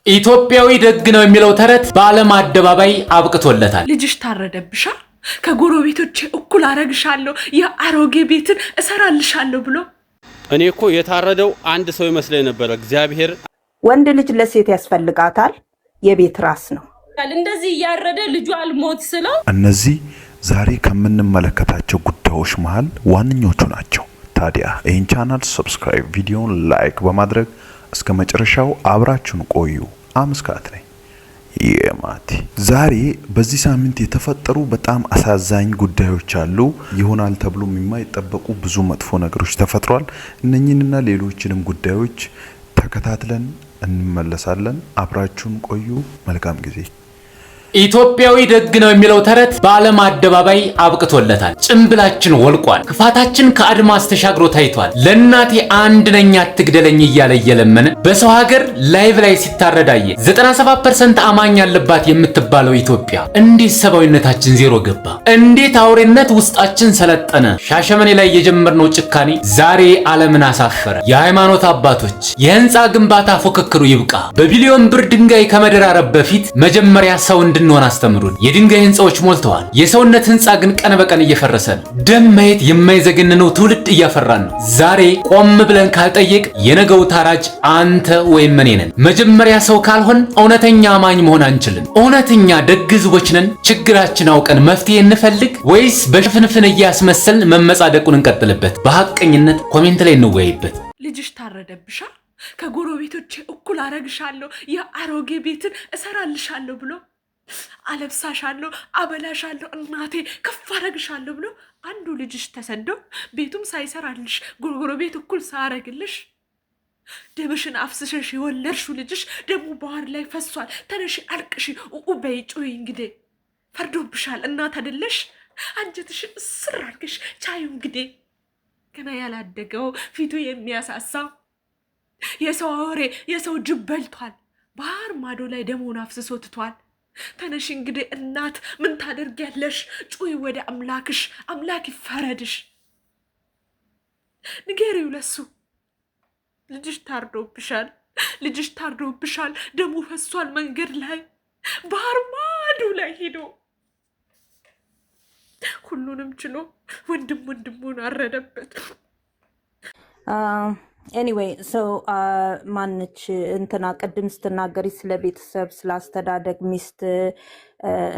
ኢትዮጵያዊ ደግ ነው የሚለው ተረት በዓለም አደባባይ አብቅቶለታል። ልጅሽ ታረደብሻ ከጎረቤቶቼ እኩል አረግሻለሁ የአሮጌ ቤትን እሰራልሻለሁ ብሎ እኔ እኮ የታረደው አንድ ሰው ይመስለኝ ነበር። እግዚአብሔር ወንድ ልጅ ለሴት ያስፈልጋታል፣ የቤት ራስ ነው። እንደዚህ ያረደ ልጁ አልሞት ስለው እነዚህ ዛሬ ከምንመለከታቸው ጉዳዮች መሃል ዋነኞቹ ናቸው። ታዲያ ይህን ቻናል ሰብስክራይብ፣ ቪዲዮን ላይክ በማድረግ እስከ መጨረሻው አብራችሁን ቆዩ። አመስካት ነኝ የማቲ። ዛሬ በዚህ ሳምንት የተፈጠሩ በጣም አሳዛኝ ጉዳዮች አሉ። ይሆናል ተብሎ የማይጠበቁ ብዙ መጥፎ ነገሮች ተፈጥሯል። እነኚህንና ሌሎችንም ጉዳዮች ተከታትለን እንመለሳለን። አብራችሁን ቆዩ። መልካም ጊዜ። ኢትዮጵያዊ ደግ ነው የሚለው ተረት በዓለም አደባባይ አብቅቶለታል። ጭንብላችን ወልቋል። ክፋታችን ከአድማስ ተሻግሮ ታይቷል። ለእናቴ አንድ ነኝ አትግደለኝ እያለ እየለመነ በሰው ሀገር ላይቭ ላይ ሲታረዳየ 97% አማኝ ያለባት የምትባለው ኢትዮጵያ እንዴት ሰብአዊነታችን ዜሮ ገባ? እንዴት አውሬነት ውስጣችን ሰለጠነ? ሻሸመኔ ላይ የጀመርነው ጭካኔ ዛሬ ዓለምን አሳፈረ። የሃይማኖት አባቶች የህንፃ ግንባታ ፉክክሩ ይብቃ። በቢሊዮን ብር ድንጋይ ከመደራረብ በፊት መጀመሪያ ሰው እንድንሆን አስተምሩን። የድንጋይ ህንፃዎች ሞልተዋል። የሰውነት ህንፃ ግን ቀን በቀን እየፈረሰ ነው። ደም ማየት የማይዘገንነው ትውልድ እያፈራን ነው። ዛሬ ቆም ብለን ካልጠየቅ የነገው ታራጅ አንተ ወይም እኔ ነን። መጀመሪያ ሰው ካልሆን እውነተኛ አማኝ መሆን አንችልም። እውነተኛ ደግ ህዝቦች ነን። ችግራችን አውቀን መፍትሄ እንፈልግ ወይስ በሽፍንፍን እያስመሰልን መመጻደቁን እንቀጥልበት? በሐቀኝነት ኮሜንት ላይ እንወያይበት። ልጅሽ ታረደብሻ ከጎረቤቶቼ እኩል አረግሻለሁ የአሮጌ ቤትን እሰራልሻለሁ ብሎ አለብሳሻለሁ፣ አበላሻለሁ፣ እናቴ ከፍ አረግሻለሁ ብሎ አንዱ ልጅሽ ተሰዶ ቤቱም ሳይሰራልሽ ጎረቤት እኩል ሳረግልሽ ደምሽን አፍስሸሽ የወለድሽው ልጅሽ ደግሞ ባህር ላይ ፈሷል። ተነሺ፣ አልቅሺ፣ በይ፣ ጩይ። እንግዲህ ፈርዶብሻል። እናት አይደለሽ? አንጀትሽን እስር አድርገሽ ቻዩ። እንግዲህ ገና ያላደገው ፊቱ የሚያሳሳው የሰው አውሬ የሰው ጅብ በልቷል። ባህር ማዶ ላይ ደሙን አፍስሶ ትቷል። ተነሽ እንግዲህ እናት፣ ምን ታደርጊያለሽ? ጩይ ወደ አምላክሽ፣ አምላክ ይፈረድሽ። ንገሪው ለሱ። ልጅሽ ታርዶብሻል፣ ልጅሽ ታርዶብሻል። ደሙ ፈሷል መንገድ ላይ ባህር ማዶ ላይ ሄዶ ሁሉንም ችሎ ወንድም ወንድሙን አረደበት። ኤኒዌይ ማንች እንትና ቅድም ስትናገሪ ስለ ቤተሰብ ስለ አስተዳደግ ሚስት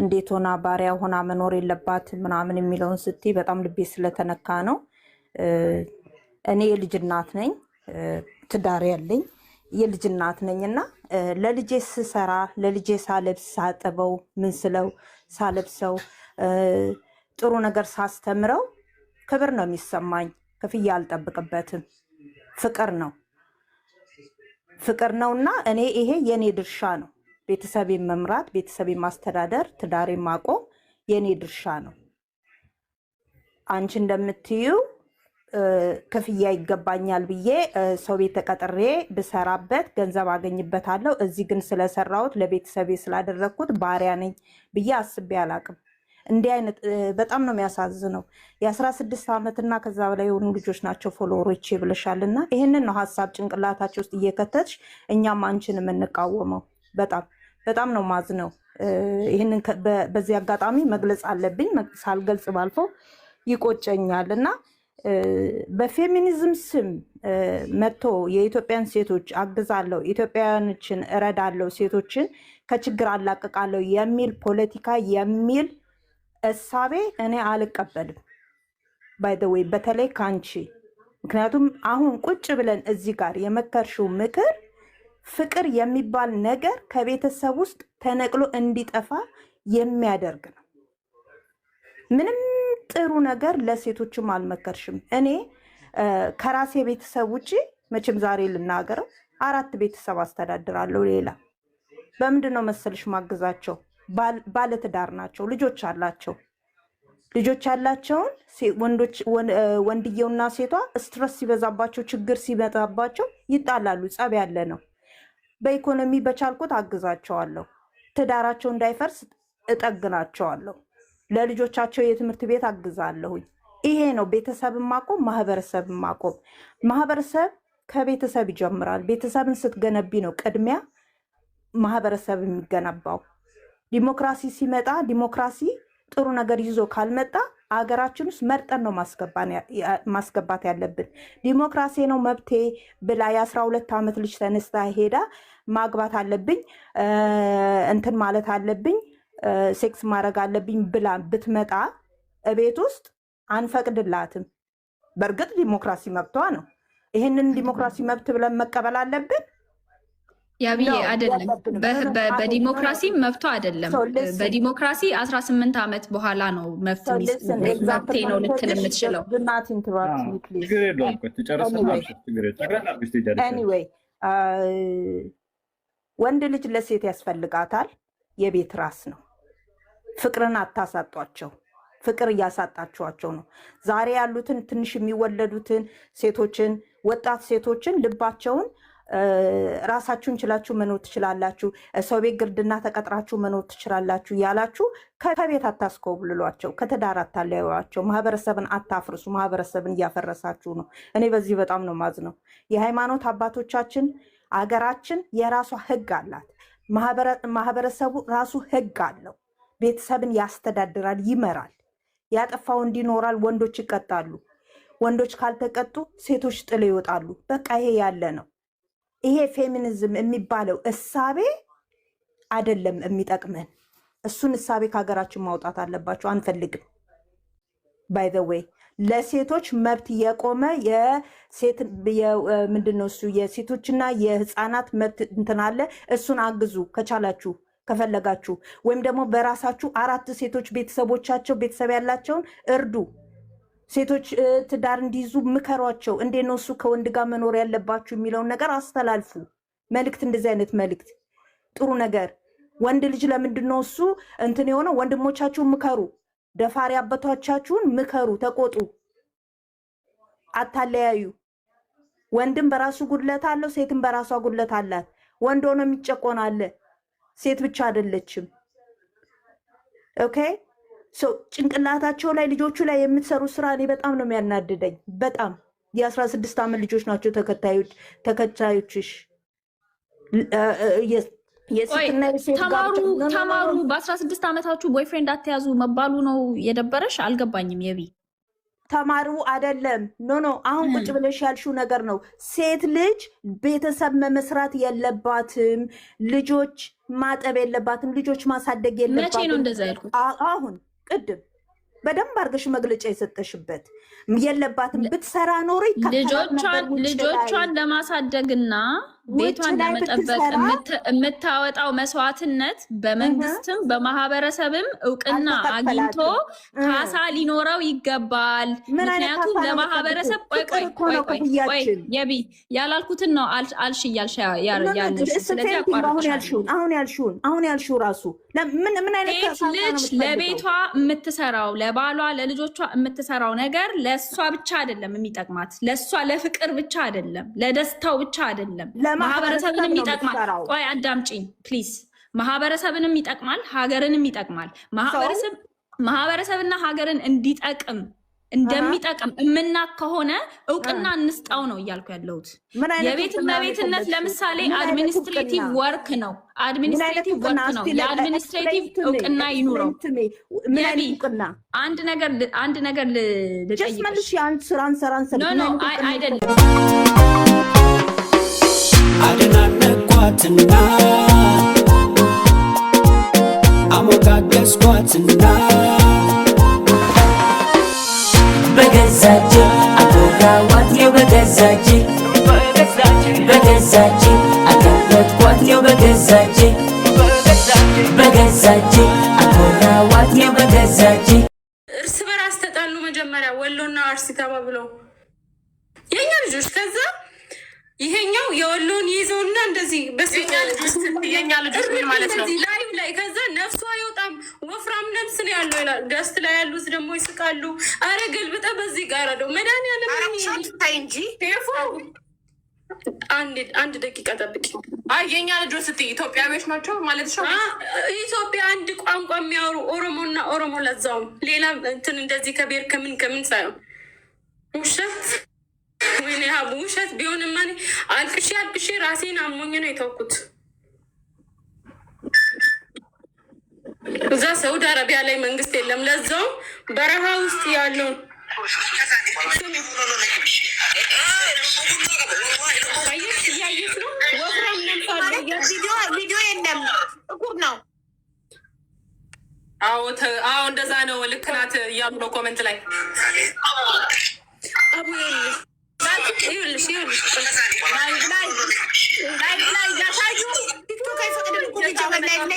እንዴት ሆና ባሪያ ሆና መኖር የለባት ምናምን የሚለውን ስትይ በጣም ልቤ ስለተነካ ነው። እኔ የልጅ እናት ነኝ፣ ትዳር ያለኝ የልጅ እናት ነኝ እና ለልጄ ስሰራ ለልጄ ሳለብስ ሳጥበው ምን ስለው ሳለብሰው ጥሩ ነገር ሳስተምረው ክብር ነው የሚሰማኝ። ክፍያ አልጠብቅበትም። ፍቅር ነው እና እኔ ይሄ የኔ ድርሻ ነው። ቤተሰቤን መምራት፣ ቤተሰቤን ማስተዳደር፣ ትዳሬን ማቆም የኔ ድርሻ ነው። አንቺ እንደምትዩ ክፍያ ይገባኛል ብዬ ሰው ቤት ተቀጥሬ ብሰራበት ገንዘብ አገኝበታለሁ። እዚህ ግን ስለሰራሁት ለቤተሰቤ ስላደረግኩት ባሪያ ነኝ ብዬ አስቤ አላቅም። እንዲህ አይነት በጣም ነው የሚያሳዝነው። የ16 ዓመትና ከዛ በላይ የሆኑ ልጆች ናቸው ፎሎወሮቼ ብለሻልና ይህንን ነው ሀሳብ ጭንቅላታቸው ውስጥ እየከተትሽ እኛም አንቺን የምንቃወመው። በጣም ነው ማዝነው። ይህንን በዚህ አጋጣሚ መግለጽ አለብኝ። ሳልገልጽ ባልፈው ይቆጨኛል እና በፌሚኒዝም ስም መጥቶ የኢትዮጵያን ሴቶች አግዛለሁ፣ ኢትዮጵያውያኖችን እረዳለሁ፣ ሴቶችን ከችግር አላቅቃለሁ የሚል ፖለቲካ የሚል እሳቤ እኔ አልቀበልም። ባይ ዘ ዌይ በተለይ ከአንቺ። ምክንያቱም አሁን ቁጭ ብለን እዚህ ጋር የመከርሽው ምክር ፍቅር የሚባል ነገር ከቤተሰብ ውስጥ ተነቅሎ እንዲጠፋ የሚያደርግ ነው። ምንም ጥሩ ነገር ለሴቶችም አልመከርሽም። እኔ ከራሴ ቤተሰብ ውጭ መቼም ዛሬ ልናገረው 4 ቤተሰብ አስተዳድራለሁ። ሌላ በምንድን ነው መሰልሽ ማግዛቸው? ባለትዳር ናቸው፣ ልጆች አላቸው። ልጆች ያላቸውን ወንድየውና ሴቷ ስትረስ ሲበዛባቸው፣ ችግር ሲመጣባቸው ይጣላሉ። ጸብ ያለ ነው። በኢኮኖሚ በቻልኩት አግዛቸዋለሁ። ትዳራቸው እንዳይፈርስ እጠግናቸዋለሁ። ለልጆቻቸው የትምህርት ቤት አግዛለሁኝ። ይሄ ነው ቤተሰብን ማቆም፣ ማህበረሰብን ማቆም። ማህበረሰብ ከቤተሰብ ይጀምራል። ቤተሰብን ስትገነቢ ነው ቅድሚያ ማህበረሰብ የሚገነባው። ዲሞክራሲ ሲመጣ ዲሞክራሲ ጥሩ ነገር ይዞ ካልመጣ አገራችን ውስጥ መርጠን ነው ማስገባት ያለብን። ዲሞክራሲ ነው መብቴ ብላ የ12 ዓመት ልጅ ተነስታ ሄዳ ማግባት አለብኝ እንትን ማለት አለብኝ ሴክስ ማድረግ አለብኝ ብላ ብትመጣ እቤት ውስጥ አንፈቅድላትም። በእርግጥ ዲሞክራሲ መብቷ ነው። ይህንን ዲሞክራሲ መብት ብለን መቀበል አለብን። ያብዬ አይደለም፣ በዲሞክራሲ መብቷ አይደለም። በዲሞክራሲ 18 ዓመት በኋላ ነው መብቴ ነው ልትል የምትችለው። ኤኒዌይ ወንድ ልጅ ለሴት ያስፈልጋታል። የቤት ራስ ነው። ፍቅርን አታሳጧቸው። ፍቅር እያሳጣችኋቸው ነው። ዛሬ ያሉትን ትንሽ የሚወለዱትን ሴቶችን፣ ወጣት ሴቶችን ልባቸውን ራሳችሁን ችላችሁ መኖር ትችላላችሁ፣ ሰው ቤት ግርድና ተቀጥራችሁ መኖር ትችላላችሁ ያላችሁ ከቤት አታስኮብልሏቸው፣ ከትዳር አታለያዩዋቸው። ማህበረሰብን አታፍርሱ። ማህበረሰብን እያፈረሳችሁ ነው። እኔ በዚህ በጣም ነው ማዝነው። የሃይማኖት አባቶቻችን አገራችን የራሷ ህግ አላት። ማህበረሰቡ ራሱ ህግ አለው። ቤተሰብን ያስተዳድራል፣ ይመራል። ያጠፋ ወንድ ይኖራል፣ ወንዶች ይቀጣሉ። ወንዶች ካልተቀጡ ሴቶች ጥለው ይወጣሉ። በቃ ይሄ ያለ ነው። ይሄ ፌሚኒዝም የሚባለው እሳቤ አይደለም የሚጠቅመን። እሱን እሳቤ ከሀገራችን ማውጣት አለባቸው። አንፈልግም። ባይ ዘ ዌይ ለሴቶች መብት የቆመ ምንድነው እሱ የሴቶችና የህፃናት መብት እንትን አለ። እሱን አግዙ ከቻላችሁ ከፈለጋችሁ፣ ወይም ደግሞ በራሳችሁ 4 ሴቶች ቤተሰቦቻቸው ቤተሰብ ያላቸውን እርዱ። ሴቶች ትዳር እንዲይዙ ምከሯቸው። እንዴት ነው እሱ ከወንድ ጋር መኖር ያለባችሁ የሚለውን ነገር አስተላልፉ። መልእክት፣ እንደዚህ አይነት መልእክት ጥሩ ነገር። ወንድ ልጅ ለምንድን ነው እሱ እንትን የሆነው? ወንድሞቻችሁን ምከሩ፣ ደፋሪ አባቶቻችሁን ምከሩ፣ ተቆጡ፣ አታለያዩ። ወንድም በራሱ ጉድለት አለው፣ ሴትም በራሷ ጉድለት አላት። ወንድ ሆኖ የሚጨቆን አለ፣ ሴት ብቻ አይደለችም። ኦኬ ጭንቅላታቸው ላይ ልጆቹ ላይ የምትሰሩ ስራ እኔ በጣም ነው የሚያናድደኝ። በጣም የ16 ዓመት ልጆች ናቸው ተከታዮችሽ። ተማሩ። በ16 ዓመታችሁ ቦይፍሬንድ አትያዙ መባሉ ነው የደበረሽ? አልገባኝም። የቢ ተማሩ አይደለም። ኖ አሁን ቁጭ ብለሽ ያልሽው ነገር ነው። ሴት ልጅ ቤተሰብ መመስራት የለባትም፣ ልጆች ማጠብ የለባትም፣ ልጆች ማሳደግ የለባትም። መቼ ነው እንደዛ ያልኩት? አሁን ቅድም በደንብ አድርገሽ መግለጫ የሰጠሽበት የለባትም። ብትሰራ ኖሮ ልጆቿን ለማሳደግና ቤቷን ለመጠበቅ የምታወጣው መስዋዕትነት በመንግስትም በማህበረሰብም እውቅና አግኝቶ ካሳ ሊኖረው ይገባል። ምክንያቱም ለማህበረሰብ ቆይ የቢ ያላልኩትን ነው አልሽ እያልሽ ያለሽ። ስለዚህ አሁን ያልሽው ራሱ ምን አይነት ልጅ ለቤቷ የምትሰራው ለባሏ ለልጆቿ የምትሰራው ነገር ለእሷ ብቻ አይደለም የሚጠቅማት፣ ለእሷ ለፍቅር ብቻ አይደለም፣ ለደስታው ብቻ አይደለም፣ ማህበረሰብንም ይጠቅማል። ቆይ አዳምጪኝ ፕሊዝ። ማህበረሰብንም ይጠቅማል፣ ሀገርንም ይጠቅማል። ማህበረሰብና ሀገርን እንደሚጠቅም እምናቅ ከሆነ እውቅና እንስጣው ነው እያልኩ ያለሁት። የቤት እመቤትነት ለምሳሌ አድሚኒስትሬቲቭ ወርክ ነው። የአድሚኒስትሬቲቭ እውቅና ይኑረው። አንድ ነገር ልጠይቅሽ። አይደለም አደናነኳትና አሞጋገስኳትና በገዛጄ አጎጋዋት በገዛጄ አቀበጥኳት በገዛጄ አጎጋዋት በገዛጄ። እርስ በራስ ተጣሉ። መጀመሪያ ወሎና አርሲ ተባብለው የኛ ልጆች ከዛ ይሄኛው የወሎን ይዘውና እንደዚህ የኛ ልጆች ምን ማለት ነው ላይቭ ላይ ከዛ ነፍሱ አይወጣም ወፍራም ነፍስ ነው ያለው ይላል። ደስት ላይ ያሉት ደግሞ ይስቃሉ። አረ ገልብጠ በዚህ ጋር ነው መድኃኒዓለም እንጂ አንድ ደቂቃ ጠብቂ። የኛ ልጆች ስትይ ኢትዮጵያዊዎች ናቸው ማለት ነው። ኢትዮጵያ አንድ ቋንቋ የሚያወሩ ኦሮሞና ኦሮሞ ለዛውም ሌላ እንትን እንደዚህ ከብሔር ከምን ሳይሆን ውሸት ወይኔ ሀቡ ውሸት ቢሆንማ አልቅሼ ራሴን አሞኝ ነው የተውኩት። ሳውዲ አረቢያ ላይ መንግስት የለም። ለዛው በረሃ ውስጥ ያለው ቪዲዮ የለም ጥቁር ነው። አዎ እንደዛ ነው። ልክ ናት እያሉ ነው ኮመንት ላይ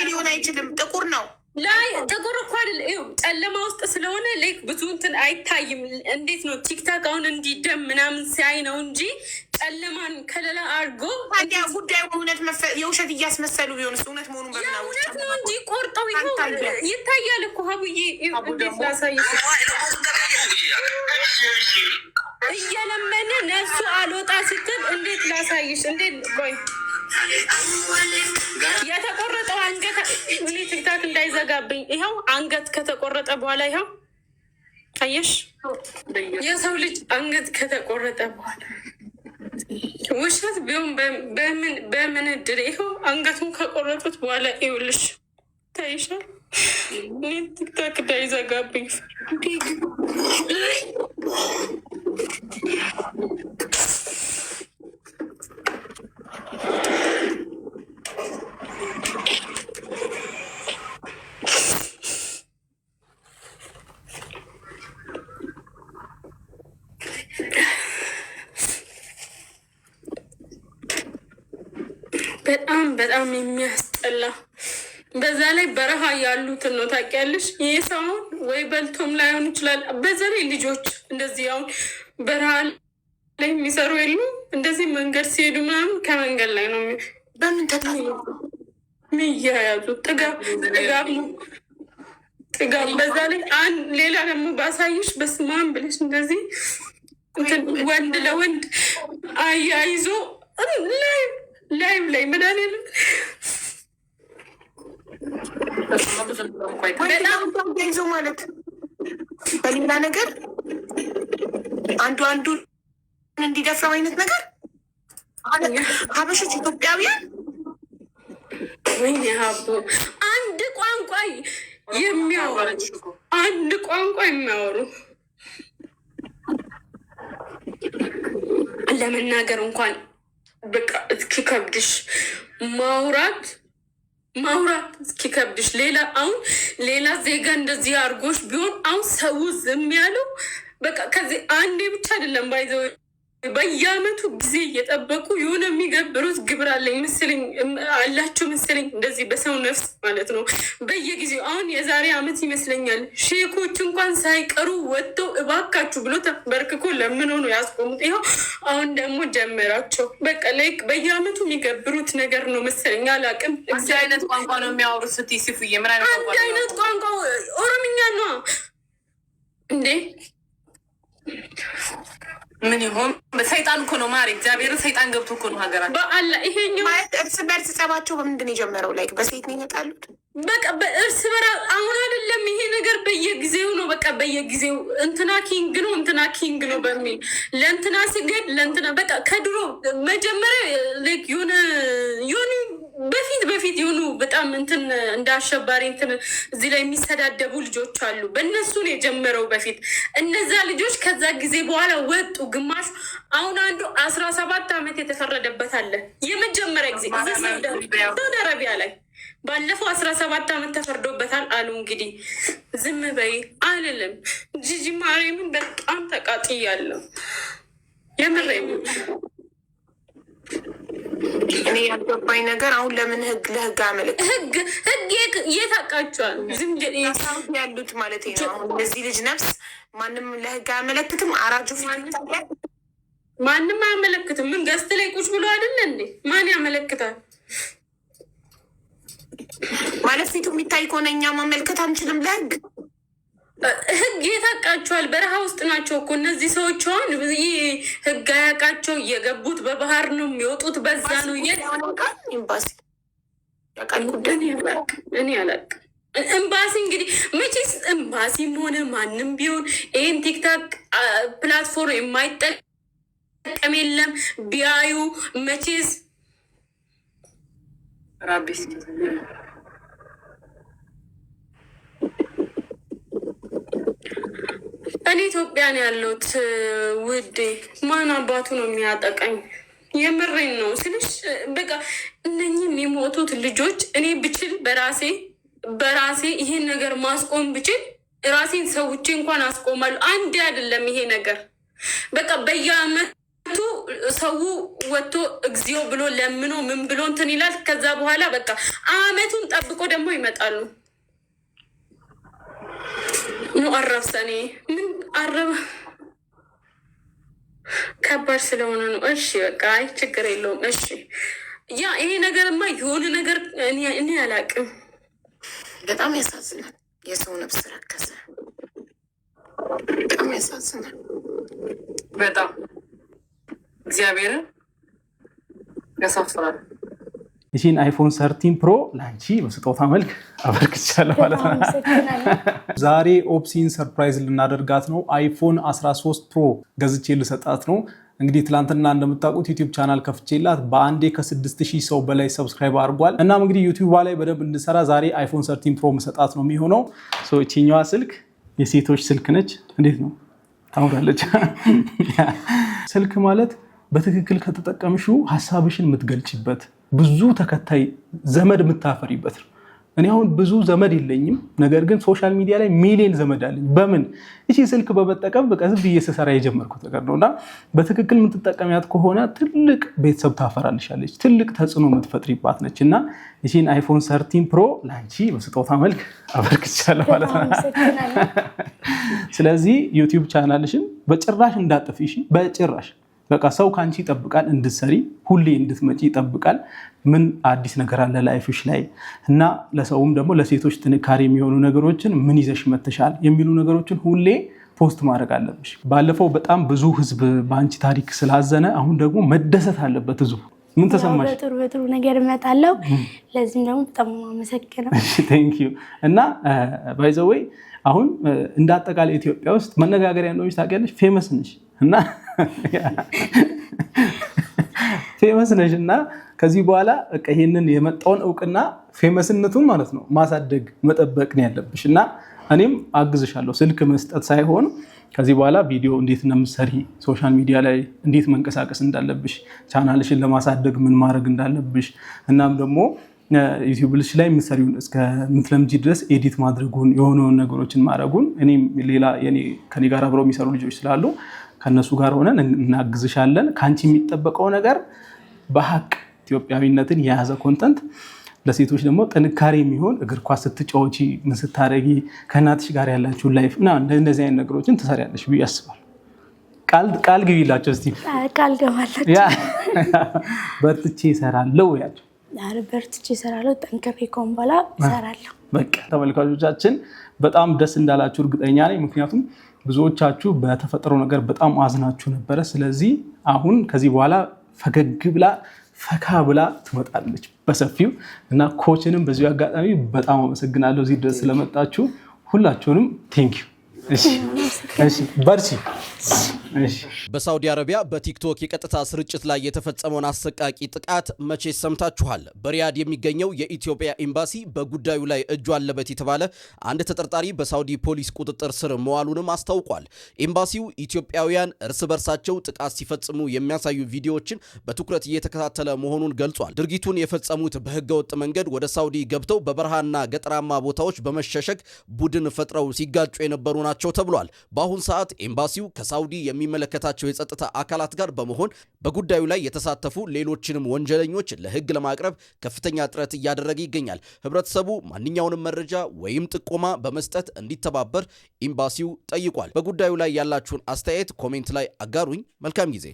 ሊሆን አይችልም። ጥቁር ነው ላይ ጥቁር እኮ አይደል? ጨለማ ውስጥ ስለሆነ ላይክ ብዙ እንትን አይታይም። እንዴት ነው ቲክታክ አሁን እንዲደም ምናምን ሲያይ ነው እንጂ ጨለማን ከለላ አድርጎ ታዲያ ጉዳዩ እውነት የውሸት እያስመሰሉ ቢሆንስ እውነት መሆኑን እውነት ነው እንጂ ቆርጠው ይታያል እኮ ሀቡዬ። እንዴት ላሳይሽ? እየለመነ ነፍሱ አልወጣ ስትል እንዴት ላሳይሽ? እንዴት ቆይ የተቆረጠው አንገት ቲክታክ እንዳይዘጋብኝ ይኸው አንገት ከተቆረጠ በኋላ ይኸው አየሽ፣ የሰው ልጅ አንገት ከተቆረጠ በኋላ ውሸት ቢሆን በምን እድል ይኸው አንገቱን ከቆረጡት በኋላ ይኸውልሽ ታይሻል። ቲክታክ እንዳይዘጋብኝ በጣም የሚያስጠላ። በዛ ላይ በረሃ ያሉትን ነው ታውቂያለሽ። ይህ ሰውን ወይ በልቶም ላይሆን ይችላል። በዛ ላይ ልጆች እንደዚህ አሁን በረሃ ላይ የሚሰሩ የሉ እንደዚህ መንገድ ሲሄዱ ምናምን ከመንገድ ላይ ነው በምን የሚያያዙት። ጥጋብ ነው ጥጋብ። በዛ ላይ ሌላ ደግሞ ባሳይሽ በስማን ብለሽ እንደዚህ ወንድ ለወንድ አያይዞ ላይም ላይ ምናምን ይዞ ማለት በሌላ ነገር አንዱ እንዲደፍረው አይነት ነገር ሀበሾች ኢትዮጵያውያን ወይኔ ሀብቶ አንድ ቋንቋ የሚያወሩ ለመናገር እንኳን በቃ እስኪከብድሽ ማውራት እስኪከብድሽ። ሌላ ዜጋ እንደዚህ አድርጎሽ ቢሆን አሁን ሰው ዝም ያለው በቃ ከዚህ አንዴ ብቻ አይደለም ባይዘው በየአመቱ ጊዜ እየጠበቁ የሆነ የሚገብሩት ግብር አለኝ ምስልኝ አላቸው ምስልኝ እንደዚህ በሰው ነፍስ ማለት ነው። በየጊዜው አሁን የዛሬ አመት ይመስለኛል ሼኮች እንኳን ሳይቀሩ ወጥተው እባካችሁ ብሎ ተንበርክኮ ለምነው ነው ያስቆሙት። ይኸው አሁን ደግሞ ጀመራቸው። በቃ ላይክ በየአመቱ የሚገብሩት ነገር ነው መሰለኝ አላውቅም። አንድ አይነት ቋንቋ ነው የሚያወሩት። ስትይ ሲፉዬ ምን አይነት ቋንቋ? ኦሮምኛ ነው እንዴ? ምን ይሆን? ሰይጣን እኮ ነው ማሪ፣ እግዚአብሔርን ሰይጣን ገብቶ እኮ ነው ሀገራችን በአላ። ይሄኛው ማለት እርስ በርስ ጸባቸው በምንድን ነው የጀመረው? ላይክ በሴት ነው ይመጣሉት። በቃ በእርስ በራ አሁን አይደለም ይሄ ነገር በየጊዜው ነው። በቃ በየጊዜው እንትና ኪንግ ነው በሚል ለእንትና ስገድ ለእንትና በቃ ከድሮ መጀመሪያ ላይክ የሆኑ በፊት የሆኑ በጣም እንትን እንደ አሸባሪ እንትን እዚህ ላይ የሚሰዳደቡ ልጆች አሉ። በእነሱ ነው የጀመረው በፊት። እነዛ ልጆች ከዛ ጊዜ በኋላ ወጡ ግማሹ። አሁን አንዱ 17 ዓመት የተፈረደበት አለ። የመጀመሪያ ጊዜ ሳውዲ አረቢያ ላይ ባለፈው 17 ዓመት ተፈርዶበታል አሉ። እንግዲህ ዝም በይ አልልም። ጂጂ ማርያምን በጣም ተቃጥያለሁ። የምሬን እኔ ያልገባኝ ነገር አሁን ለምን ለህግ አመለክ ህግ የታውቃቸዋል ሳውዲ ያሉት ማለት ነው። አሁን እዚህ ልጅ ነፍስ ማንም ለህግ አያመለክትም። አራጁ ማንም አያመለክትም። ምን ገዝት ላይ ቁጭ ብሎ አይደለ እንዴ? ማን ያመለክታል? ማለት ፊቱ የሚታይ ከሆነ እኛ ማመልከት አንችልም ለህግ። ህግ የታውቃቸዋል። በረሃ ውስጥ ናቸው እኮ እነዚህ ሰዎች። አሁን ህግ አያውቃቸው። የገቡት በባህር ነው የሚወጡት በዛ ነው። ኤምባሲ እኔ አላውቅም። ኤምባሲ እንግዲህ መቼስ ኤምባሲም ሆነ ማንም ቢሆን ይህን ቲክታክ ፕላትፎርም የማይጠቀም የለም። ቢያዩ መቼስ ራቢስ እኔ ኢትዮጵያ ነው ያለሁት ውዴ። ማን አባቱ ነው የሚያጠቃኝ? የምሬን ነው ስልሽ በቃ እነኚህ የሚሞቱት ልጆች እኔ ብችል በራሴ ይሄን ነገር ማስቆም ብችል ራሴን ሰውቼ እንኳን አስቆማለሁ። አንድ አይደለም ይሄ ነገር በቃ በየአመቱ ሰው ወጥቶ እግዚኦ ብሎ ለምኖ ምን ብሎ እንትን ይላል። ከዛ በኋላ በቃ አመቱን ጠብቆ ደግሞ ይመጣሉ። አረፍሰኔ ምን አረበ ከባድ ስለሆነ ነው። እሺ በቃ አይ ችግር የለውም። እሺ ያ ይሄ ነገርማ የሆነ ነገር እኔ አላቅም። በጣም ያሳዝናል። የሰው ነፍስ ረከሰ። በጣም ያሳዝናል። በጣም እግዚአብሔርን ያሳፍራል። ይህን አይፎን 13 ፕሮ ላንቺ በስጦታ መልክ አበርክቻለሁ ማለት ነው። ዛሬ ኦፕሲን ሰርፕራይዝ ልናደርጋት ነው። አይፎን 13 ፕሮ ገዝቼ ልሰጣት ነው። እንግዲህ ትላንትና እንደምታውቁት ዩቲዩብ ቻናል ከፍቼላት በአንዴ ከ6000 ሰው በላይ ሰብስክራይብ አድርጓል። እናም እንግዲህ ዩቲዩብ ላይ በደንብ እንድሰራ ዛሬ አይፎን 13 ፕሮ መሰጣት ነው የሚሆነው። እቺኛዋ ስልክ የሴቶች ስልክ ነች። እንዴት ነው ታምራለች። ስልክ ማለት በትክክል ከተጠቀምሽው ሀሳብሽን የምትገልጭበት ብዙ ተከታይ ዘመድ የምታፈሪበት ነው። እኔ አሁን ብዙ ዘመድ የለኝም፣ ነገር ግን ሶሻል ሚዲያ ላይ ሚሊዮን ዘመድ አለኝ። በምን እቺ ስልክ በመጠቀም በቃ ዝም ብዬ ስሰራ የጀመርኩት ነገር ነውና በትክክል የምትጠቀሚያት ከሆነ ትልቅ ቤተሰብ ታፈራልሻለች፣ ትልቅ ተጽዕኖ የምትፈጥሪባት ነች። እና እቺን አይፎን 13 ፕሮ ላንቺ በስጦታ መልክ አበርክቻለሁ ማለት ነው። ስለዚህ ዩቲዩብ ቻናልሽን በጭራሽ እንዳጠፊሽ፣ በጭራሽ በቃ ሰው ካንቺ ይጠብቃል፣ እንድትሰሪ ሁሌ እንድትመጪ ይጠብቃል። ምን አዲስ ነገር አለ ላይፍሽ ላይ እና ለሰውም ደግሞ ለሴቶች ጥንካሬ የሚሆኑ ነገሮችን ምን ይዘሽ መተሻል የሚሉ ነገሮችን ሁሌ ፖስት ማድረግ አለብሽ። ባለፈው በጣም ብዙ ህዝብ በአንቺ ታሪክ ስላዘነ አሁን ደግሞ መደሰት አለበት ህዝቡ። ምን ተሰማሽ? በጥሩ ነገር እመጣለሁ። ለዚህም ደግሞ በጣም አመሰግናለሁ። ቴንክ ዩ። እና ባይ ዘ ዌይ አሁን እንደ አጠቃላይ ኢትዮጵያ ውስጥ መነጋገሪያ እንደሆነች ታውቂያለሽ። ፌመስ ነሽ እና ፌመስ ነሽ እና ከዚህ በኋላ ይሄንን የመጣውን እውቅና ፌመስነቱን ማለት ነው ማሳደግ መጠበቅ ነው ያለብሽ። እና እኔም አግዝሻለሁ፣ ስልክ መስጠት ሳይሆን ከዚህ በኋላ ቪዲዮ እንዴት እንደምትሰሪ፣ ሶሻል ሚዲያ ላይ እንዴት መንቀሳቀስ እንዳለብሽ፣ ቻናልሽን ለማሳደግ ምን ማድረግ እንዳለብሽ፣ እናም ደግሞ ዩቲዩብልሽ ላይ የምትሰሪውን እስከምትለምጂ ድረስ ኤዲት ማድረጉን የሆነውን ነገሮችን ማድረጉን እኔም ሌላ ከኔ ጋር አብረው የሚሰሩ ልጆች ስላሉ ከነሱ ጋር ሆነን እናግዝሻለን። ከአንቺ የሚጠበቀው ነገር በሀቅ ኢትዮጵያዊነትን የያዘ ኮንተንት፣ ለሴቶች ደግሞ ጥንካሬ የሚሆን እግር ኳስ ስትጫወቺ ምን ስታደርጊ ከእናትሽ ጋር ያላችሁን ላይፍ እና እንደዚህ አይነት ነገሮችን ትሰሪያለሽ ብዬ አስባለሁ። ቃል ግቢላቸው እስቲ። ቃል ገባላቸው። በርትቼ እሰራለሁ ያቸው። በርትቼ እሰራለሁ፣ ጠንክሬ ከሆን በኋላ እሰራለሁ። በቃ ተመልካቾቻችን በጣም ደስ እንዳላችሁ እርግጠኛ ነኝ። ምክንያቱም ብዙዎቻችሁ በተፈጠረው ነገር በጣም አዝናችሁ ነበረ። ስለዚህ አሁን ከዚህ በኋላ ፈገግ ብላ ፈካ ብላ ትመጣለች በሰፊው እና ኮችንም በዚሁ አጋጣሚ በጣም አመሰግናለሁ እዚህ ድረስ ስለመጣችሁ ሁላችሁንም ቴንክ ዩ። እሺ በርቺ። በሳውዲ አረቢያ በቲክቶክ የቀጥታ ስርጭት ላይ የተፈጸመውን አሰቃቂ ጥቃት መቼ ሰምታችኋል? በሪያድ የሚገኘው የኢትዮጵያ ኤምባሲ በጉዳዩ ላይ እጁ አለበት የተባለ አንድ ተጠርጣሪ በሳውዲ ፖሊስ ቁጥጥር ስር መዋሉንም አስታውቋል። ኤምባሲው ኢትዮጵያውያን እርስ በርሳቸው ጥቃት ሲፈጽሙ የሚያሳዩ ቪዲዮዎችን በትኩረት እየተከታተለ መሆኑን ገልጿል። ድርጊቱን የፈጸሙት በህገወጥ መንገድ ወደ ሳውዲ ገብተው በበረሃና ገጠራማ ቦታዎች በመሸሸግ ቡድን ፈጥረው ሲጋጩ የነበሩ ናቸው ተብሏል። በአሁን ሰዓት ኤምባሲው ከሳውዲ የሚመለከታቸው የጸጥታ አካላት ጋር በመሆን በጉዳዩ ላይ የተሳተፉ ሌሎችንም ወንጀለኞች ለህግ ለማቅረብ ከፍተኛ ጥረት እያደረገ ይገኛል። ህብረተሰቡ ማንኛውንም መረጃ ወይም ጥቆማ በመስጠት እንዲተባበር ኤምባሲው ጠይቋል። በጉዳዩ ላይ ያላችሁን አስተያየት ኮሜንት ላይ አጋሩኝ። መልካም ጊዜ።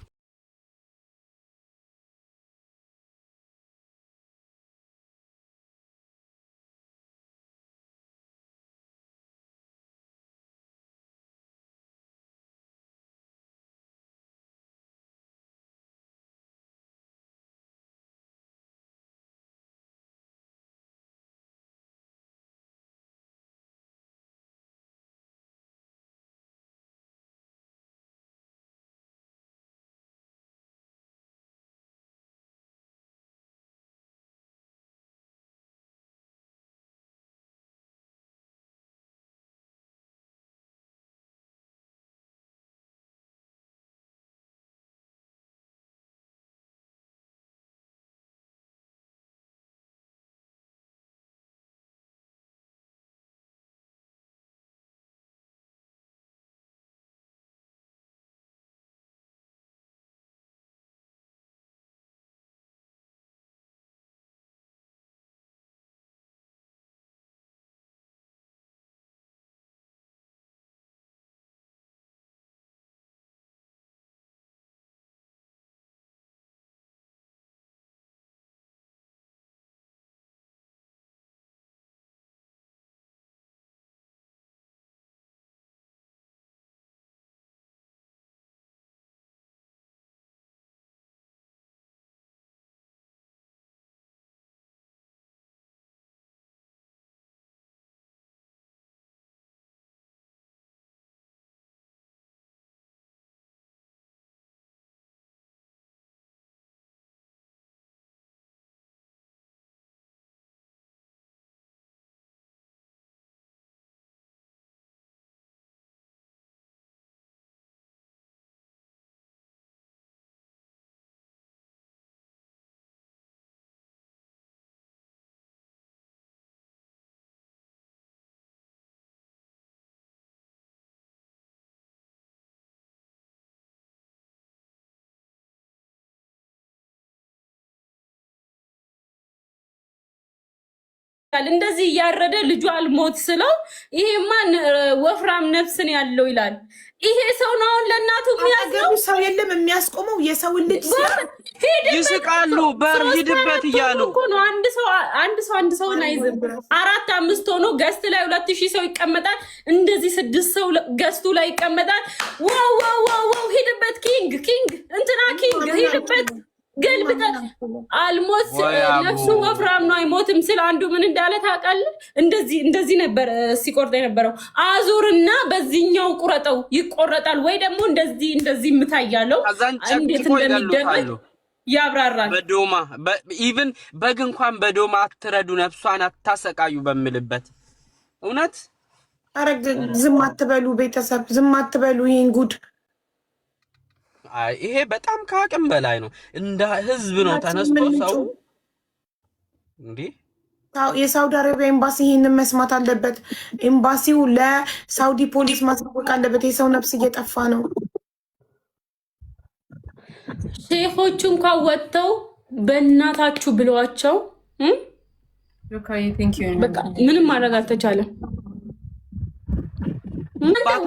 እንደዚህ እያረደ ልጁ አልሞት ስለው ይሄማን ወፍራም ነፍስን ያለው ይላል። ይሄ ሰው ነው ለእናቱ የሚያዝነው ሰው የለም የሚያስቆመው የሰውን ልጅ ይስቃሉ። በርሂድበት እያሉ እኮ ነው። አንድ ሰው አይዝም። 4-5 ሆኖ ገስት ላይ 2000 ሰው ይቀመጣል። እንደዚህ 6 ሰው ገስቱ ላይ ይቀመጣል። ዋው ሂድበት ኪንግ እንትና ኪንግ ሂድበት ገልብጠ አልሞት ነፍሱ ወፍራም ነው አይሞትም ስለ አንዱ ምን እንዳለ ታውቃለህ? እንደዚህ ነበር ሲቆርጥ የነበረው። አዙርና በዚህኛው ቁረጠው ይቆረጣል ወይ ደግሞ እንደዚህ ምታያለው እንዴት እንደሚደረግ ያብራራል። በዶማ ኢቭን በግ እንኳን በዶማ አትረዱ ነፍሷን አታሰቃዩ በሚልበት እውነት አረግ ዝም አትበሉ ቤተሰብ ዝም አትበሉ ይሄን ጉድ ይሄ በጣም ከአቅም በላይ ነው። እንደ ህዝብ ነው ተነስቶ ሰው እንዴ የሳውዲ አረቢያ ኤምባሲ ይሄንን መስማት አለበት። ኤምባሲው ለሳውዲ ፖሊስ ማስታወቅ አለበት። የሰው ነፍስ እየጠፋ ነው። ሼኾቹ እንኳን ወጥተው በእናታችሁ ብለዋቸው በቃ ምንም ማድረግ አልተቻለም።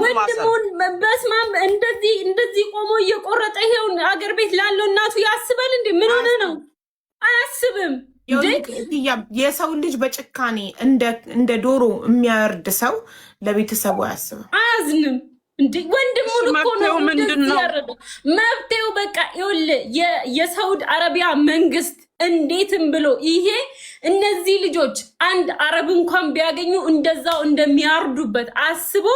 ወንድሙን በስማም እንደዚህ ቆሞ እየቆረጠ ይሄው አገር ቤት ላለው እናቱ ያስባል እንዴ? ምን ሆነ ነው? አያስብም። የሰው ልጅ በጭካኔ እንደ ዶሮ የሚያርድ ሰው ለቤተሰቡ አያስብም፣ አያዝንም። እንዴ ወንድሙን እኮ ነው ምንድነው መብቴው? በቃ ይኸውልህ የሳውዲ አረቢያ መንግስት እንዴትም ብሎ ይሄ እነዚህ ልጆች አንድ አረብ እንኳን ቢያገኙ እንደዛው እንደሚያርዱበት አስቦ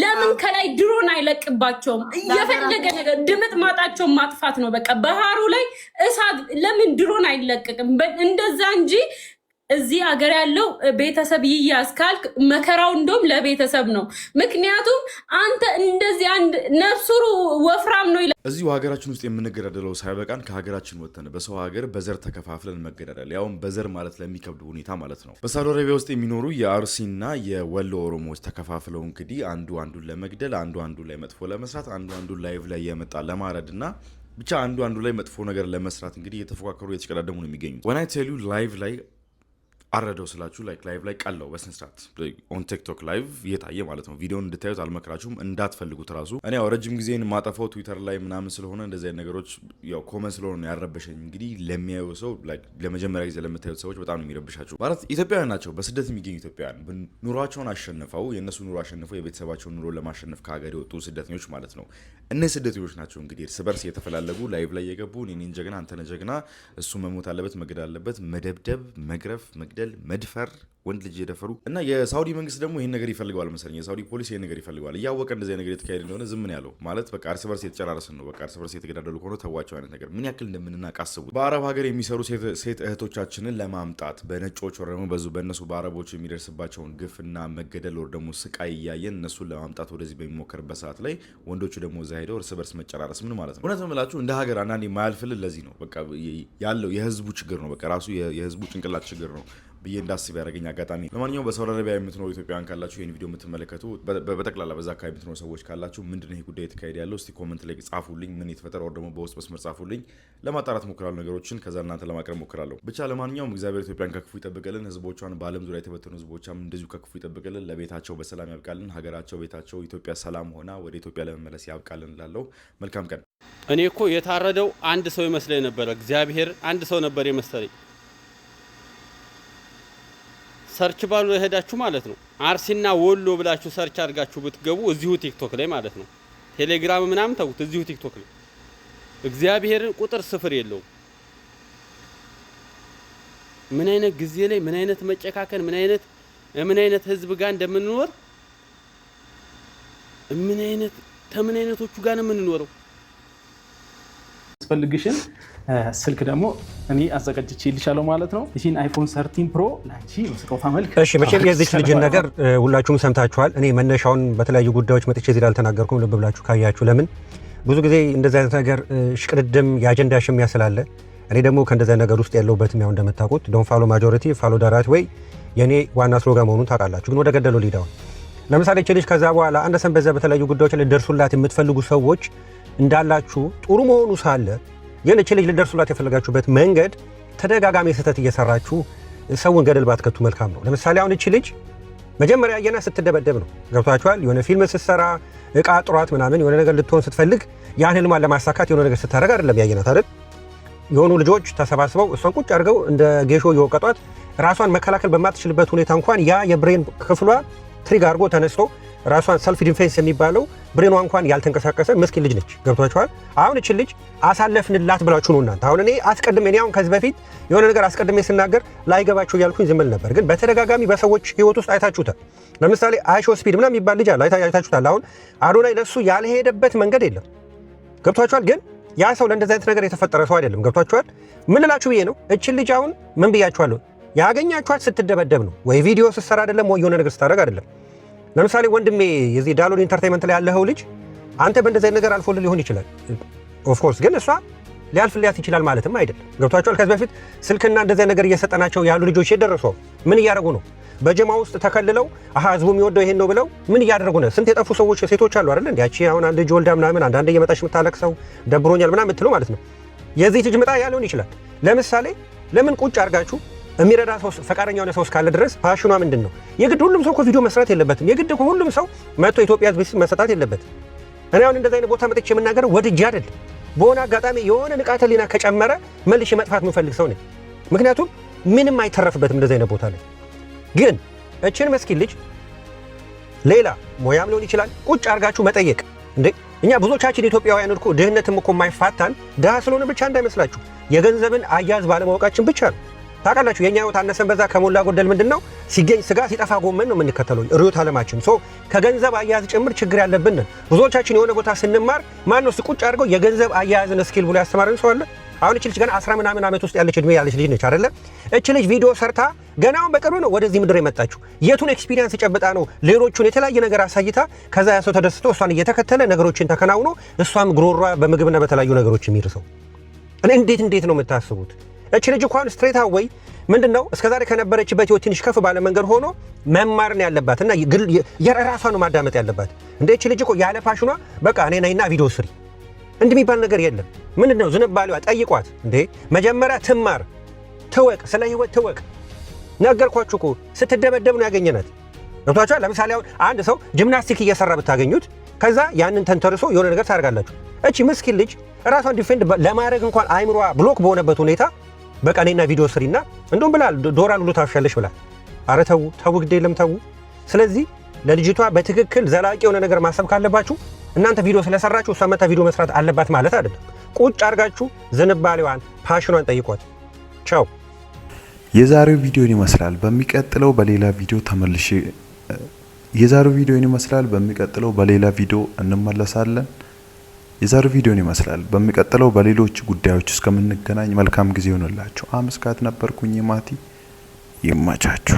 ለምን ከላይ ድሮን አይለቅባቸውም? የፈለገ ነገር ድምጥ ማጣቸውን ማጥፋት ነው በቃ። ባህሩ ላይ እሳት ለምን ድሮን አይለቅቅም? እንደዛ እንጂ እዚህ ሀገር ያለው ቤተሰብ ይያዝ ካልክ መከራው እንደውም ለቤተሰብ ነው። ምክንያቱም አንተ እንደዚህ አንድ ነፍሱሩ ወፍራም ነው ይላል። እዚሁ ሀገራችን ውስጥ የምንገዳደለው ሳይበቃን ከሀገራችን ወጥተን በሰው ሀገር በዘር ተከፋፍለን መገዳደል፣ ያውም በዘር ማለት ለሚከብድ ሁኔታ ማለት ነው። በሳውዲ አረቢያ ውስጥ የሚኖሩ የአርሲና የወሎ ኦሮሞዎች ተከፋፍለው እንግዲህ አንዱ አንዱን ለመግደል፣ አንዱ ላይ መጥፎ ለመስራት፣ አንዱ ላይቭ ላይ የመጣ ለማረድ እና ብቻ አንዱ ላይ መጥፎ ነገር ለመስራት እንግዲህ የተፎካከሩ የተሽቀዳደሙ ነው የሚገኙት። ወን አይ ቴል ዩ ላይቭ ላይ አረደው ስላችሁ ላይቭ ላይ ቀለው በስነስርዓት ኦን ቲክቶክ ላይቭ እየታየ ማለት ነው። ቪዲዮን እንድታዩት አልመክራችሁም፣ እንዳትፈልጉት ራሱ። እኔ ያው ረጅም ጊዜን ማጠፋው ትዊተር ላይ ምናምን ስለሆነ እንደዚህ ነገሮች ያው ኮመን ስለሆነ ያረበሸኝ። እንግዲህ ለሚያዩ ሰው ለመጀመሪያ ጊዜ ለምታዩት ሰዎች በጣም ነው የሚረብሻችሁ። ማለት ኢትዮጵያውያን ናቸው፣ በስደት የሚገኙ ኢትዮጵያውያን ኑሯቸውን አሸንፈው የእነሱ ኑሮ አሸንፈው የቤተሰባቸውን ኑሮ ለማሸነፍ ከሀገር የወጡ ስደተኞች ማለት ነው። እነዚህ ስደተኞች ናቸው እንግዲህ እርስ በርስ የተፈላለጉ ላይቭ ላይ የገቡ እኔን ጀግና አንተነ ጀግና፣ እሱ መሞት አለበት መገደል አለበት፣ መደብደብ፣ መግረፍ፣ መግደል፣ መድፈር፣ ወንድ ልጅ የደፈሩ እና የሳውዲ መንግስት ደግሞ ይሄን ነገር ይፈልገዋል መሰለኝ። የሳውዲ ፖሊስ ይሄን ነገር ይፈልገዋል። እያወቀ እንደዚህ ነገር የተካሄደ እንደሆነ ዝም ነው ያለው። ማለት በቃ እርስ በርስ የተጨራረስን ነው፣ በቃ እርስ በርስ የተገዳደሉ ከሆነ ተዋቸው አይነት ነገር ምን ያክል እንደምንናቅ አስቡት። በአረብ ሀገር የሚሰሩ ሴት እህቶቻችንን ለማምጣት በነጮች ወር ደግሞ በእነሱ በአረቦች የሚደርስባቸውን ግፍና መገደል ወር ደግሞ ስቃይ እያየን እነሱን ለማምጣት ወደዚህ በሚሞከርበት ሰዓት ላይ ወንዶቹ ደግሞ እዛ ሄደው እርስ በርስ መጨራረስ ምን ማለት ነው? እውነት ነው የምላችሁ እንደ ሀገር አንዳንዴ የማያልፍልን ለዚህ ነው። በቃ ያለው የህዝቡ ችግር ነው። በቃ ራሱ የህዝቡ ጭንቅላት ችግር ነው ብዬ እንዳስብ ያደረገኝ አጋጣሚ። ለማንኛውም በሳውዲ አረቢያ የምትኖሩ ኢትዮጵያውያን ካላችሁ ይህን ቪዲዮ የምትመለከቱ በጠቅላላ በዛ አካባቢ የምትኖሩ ሰዎች ካላችሁ ምንድነው ይሄ ጉዳይ የተካሄደ ያለው? እስቲ ኮመንት ላይ ጻፉልኝ፣ ምን የተፈጠረ ወር ደግሞ በውስጥ መስመር ጻፉልኝ። ለማጣራት ሞክራለሁ ነገሮችን፣ ከዛ እናንተ ለማቅረብ ሞክራለሁ። ብቻ ለማንኛውም እግዚአብሔር ኢትዮጵያን ከክፉ ይጠብቅልን፣ ህዝቦቿን በዓለም ዙሪያ የተበተኑ ህዝቦቿም እንደዚሁ ከክፉ ይጠብቅልን፣ ለቤታቸው በሰላም ያብቃልን፣ ሀገራቸው ቤታቸው ኢትዮጵያ ሰላም ሆና ወደ ኢትዮጵያ ለመመለስ ያብቃልን እላለሁ። መልካም ቀን። እኔ እኮ የታረደው አንድ ሰው ይመስለኝ ነበር። እግዚአብሔር አንድ ሰው ነበር የመሰለኝ። ሰርች ባሉ ሄዳችሁ ማለት ነው አርሲና ወሎ ብላችሁ ሰርች አድርጋችሁ ብትገቡ እዚሁ ቲክቶክ ላይ ማለት ነው፣ ቴሌግራም ምናምን ተውት፣ እዚሁ ቲክቶክ ላይ እግዚአብሔርን ቁጥር ስፍር የለውም። ምን አይነት ጊዜ ላይ ምን አይነት መጨካከን ምን አይነት ህዝብ ጋር እንደምንኖር ከምን አይነቶቹ ጋር ነው የምንኖረው? አስፈልግሽን ስልክ ደግሞ እኔ አዘጋጅቼ ልሻለው ማለት ነው። እሺን አይፎን 13 ፕሮ ላንቺ በስጦታ መልክ። እሺ መቼም የዚች ልጅን ነገር ሁላችሁም ሰምታችኋል። እኔ መነሻውን በተለያዩ ጉዳዮች መጥቼ እዚህ አልተናገርኩም። ልብ ብላችሁ ካያችሁ ለምን ብዙ ጊዜ እንደዚህ አይነት ነገር ሽቅድድም የአጀንዳ ሽሚያ ስላለ እኔ ደግሞ ከእንደዚህ ነገር ውስጥ ያለሁበትም ያው እንደምታውቁት ዶንት ፎሎ ማጆሪቲ ፎሎ ዘ ራይት ዌይ የኔ ዋና ስሎጋን መሆኑን ታውቃላችሁ። ግን ወደ ገደሉ ሊዳው ለምሳሌ እቺ ልጅ ከዛ በኋላ አንደሰን በተለያዩ ጉዳዮች ላይ ደርሱላት የምትፈልጉ ሰዎች እንዳላችሁ ጥሩ መሆኑ ሳለ ግን እቺ ልጅ ልደርሱላት የፈለጋችሁበት መንገድ ተደጋጋሚ ስህተት እየሰራችሁ ሰውን ገደል ባትከቱ መልካም ነው። ለምሳሌ አሁን እቺ ልጅ መጀመሪያ ያየና ስትደበደብ ነው ገብቷችኋል። የሆነ ፊልም ስትሰራ እቃ ጥሯት ምናምን የሆነ ነገር ልትሆን ስትፈልግ ያን ህልሟን ለማሳካት የሆነ ነገር ስታደርግ አይደለም ያየናት አይደል? የሆኑ ልጆች ተሰባስበው እሷን ቁጭ አድርገው እንደ ጌሾ እየወቀጧት ራሷን መከላከል በማትችልበት ሁኔታ እንኳን ያ የብሬን ክፍሏ ትሪግ አድርጎ ተነስቶ ራሷን ሰልፍ ዲፌንስ የሚባለው ብሬኗ እንኳን ያልተንቀሳቀሰ ምስኪን ልጅ ነች። ገብቷችኋል። አሁን እቺ ልጅ አሳለፍንላት ብላችሁ ነው እናንተ። አሁን እኔ አስቀድሜ አሁን ከዚህ በፊት የሆነ ነገር አስቀድሜ ስናገር ላይገባችሁ እያልኩኝ ዝም ብል ነበር፣ ግን በተደጋጋሚ በሰዎች ህይወት ውስጥ አይታችሁታል። ለምሳሌ አይሾ ስፒድ ምናምን የሚባል ልጅ አለ፣ አይታችሁታል። አሁን አዶናይ ለሱ ያልሄደበት መንገድ የለም። ገብቷችኋል። ግን ያ ሰው ለእንደዚህ አይነት ነገር የተፈጠረ ሰው አይደለም። ገብቷችኋል። ምን ልላችሁ ብዬ ነው እቺ ልጅ አሁን ምን ብያችኋለሁ? ያገኛችኋት ስትደበደብ ነው ወይ ቪዲዮ ስትሰራ አይደለም ወይ የሆነ ነገር ስታደርግ አይደለም። ለምሳሌ ወንድሜ የዚህ ዳሎል ኢንተርቴይንመንት ላይ ያለኸው ልጅ አንተ በእንደዚህ ነገር አልፎልህ ሊሆን ይችላል። ኦፍ ኮርስ ግን እሷ ሊያልፍልያት ይችላል ማለትም አይደለም። ገብቷቸዋል። ከዚህ በፊት ስልክና እንደዚህ ነገር እየሰጠናቸው ያሉ ልጆች የደረሰው ምን እያደረጉ ነው? በጀማ ውስጥ ተከልለው ህዝቡ የሚወደው ይሄን ነው ብለው ምን እያደረጉ ነው? ስንት የጠፉ ሰዎች ሴቶች አሉ አይደል? እንዲያቺ አሁን አንድ ልጅ ወልዳ ምናምን አንዳንዴ እየመጣች የምታለቅሰው ደብሮኛል ምናምን የምትለው ማለት ነው። የዚህ ልጅ ምጣ ያለውን ይችላል። ለምሳሌ ለምን ቁጭ አድርጋችሁ የሚረዳ ሰው ፈቃደኛ የሆነ ሰው እስካለ ድረስ ፓሽኗ ምንድን ነው? የግድ ሁሉም ሰው ቪዲዮ መስራት የለበትም። የግድ ሁሉም ሰው መጥቶ ኢትዮጵያ ህዝብ መሰጣት የለበትም። እኔ አሁን እንደዚህ አይነት ቦታ መጥቼ የምናገረው ወድጄ አይደለም። በሆነ አጋጣሚ የሆነ ንቃተ ህሊና ከጨመረ መልሼ መጥፋት የምፈልግ ሰው ነኝ። ምክንያቱም ምንም አይተረፍበትም እንደዚህ አይነት ቦታ ላይ። ግን እችን መስኪን ልጅ ሌላ ሞያም ሊሆን ይችላል ቁጭ አድርጋችሁ መጠየቅ እንዴ። እኛ ብዙዎቻችን ኢትዮጵያውያን እኮ ድህነትም እኮ የማይፋታን ድሃ ስለሆነ ብቻ እንዳይመስላችሁ የገንዘብን አያያዝ ባለማወቃችን ብቻ ነው። ታውቃላችሁ የኛ ህይወት አነሰን በዛ ከሞላ ጎደል ምንድነው ሲገኝ ስጋ ሲጠፋ ጎመን ነው የምንከተለው ርዕዮተ ዓለማችን። ከገንዘብ አያያዝ ጭምር ችግር ያለብን ብዙዎቻችን የሆነ ቦታ ስንማር ማን ነው ቁጭ አድርገው የገንዘብ አያያዝን ስኪል ብሎ ያስተማረን ሰው አለ? አሁን እቺ ልጅ ገና 10 ምናምን ዓመት ውስጥ ያለች እድሜ ያለች ልጅ ነች አይደለ? እቺ ልጅ ቪዲዮ ሰርታ ገናውን በቅርብ ነው ወደዚህ ምድር የመጣችው። የቱን ኤክስፒሪየንስ ጨብጣ ነው ሌሎቹን የተለያየ ነገር አሳይታ ከዛ ያ ሰው ተደስቶ እሷን እየተከተለ ነገሮችን ተከናውኖ እሷም ግሮሯ በምግብና በተለያዩ ነገሮች የሚርሰው? እኔ እንዴት ነው የምታስቡት? እቺ ልጅ እንኳን ስትሬት አወይ ምንድነው እስከዛሬ ከነበረችበት ህይወት ትንሽ ከፍ ባለ መንገድ ሆኖ መማር ነው ያለባት እና የራሷን ነው ማዳመጥ ያለባት። እንደ እቺ ልጅ እኮ ያለ ፓሽኗ በቃ እኔ ነኝና ቪዲዮ ስሪ እንደሚባል ነገር የለም። ምንድነው ዝንባሌዋ? ጠይቋት እንዴ መጀመሪያ ትማር፣ ትወቅ፣ ስለ ህይወት ትወቅ። ነገርኳችሁ እኮ ስትደበደብ ነው ያገኘናት። ገብቷችኋል? ለምሳሌ አሁን አንድ ሰው ጂምናስቲክ እየሰራ ብታገኙት ከዛ ያንን ተንተርሶ የሆነ ነገር ታደርጋላችሁ። እቺ ምስኪን ልጅ ራሷን ዲፌንድ ለማድረግ እንኳን አይምሯ ብሎክ በሆነበት ሁኔታ በቃ እኔና ቪዲዮ ስሪና እንደውም ብላል ዶላር ሁሉ ታፍሻለሽ ብላል። ኧረ ተው ግድ የለም ተው። ስለዚህ ለልጅቷ በትክክል ዘላቂ የሆነ ነገር ማሰብ ካለባችሁ እናንተ ቪዲዮ ስለሰራችሁ እሷ መታ ቪዲዮ መስራት አለባት ማለት አይደለም። ቁጭ አድርጋችሁ ዝንባሌዋን ፓሽኗን ጠይቋት። ቻው። የዛሬው ቪዲዮን ይመስላል። በሚቀጥለው በሌላ ቪዲዮ እንመለሳለን። የዛሬው ቪዲዮን ይመስላል። በሚቀጥለው በሌሎች ጉዳዮች እስከምንገናኝ መልካም ጊዜ ይሆንላችሁ። አመስጋት ነበርኩኝ ማቲ። ይመቻችሁ።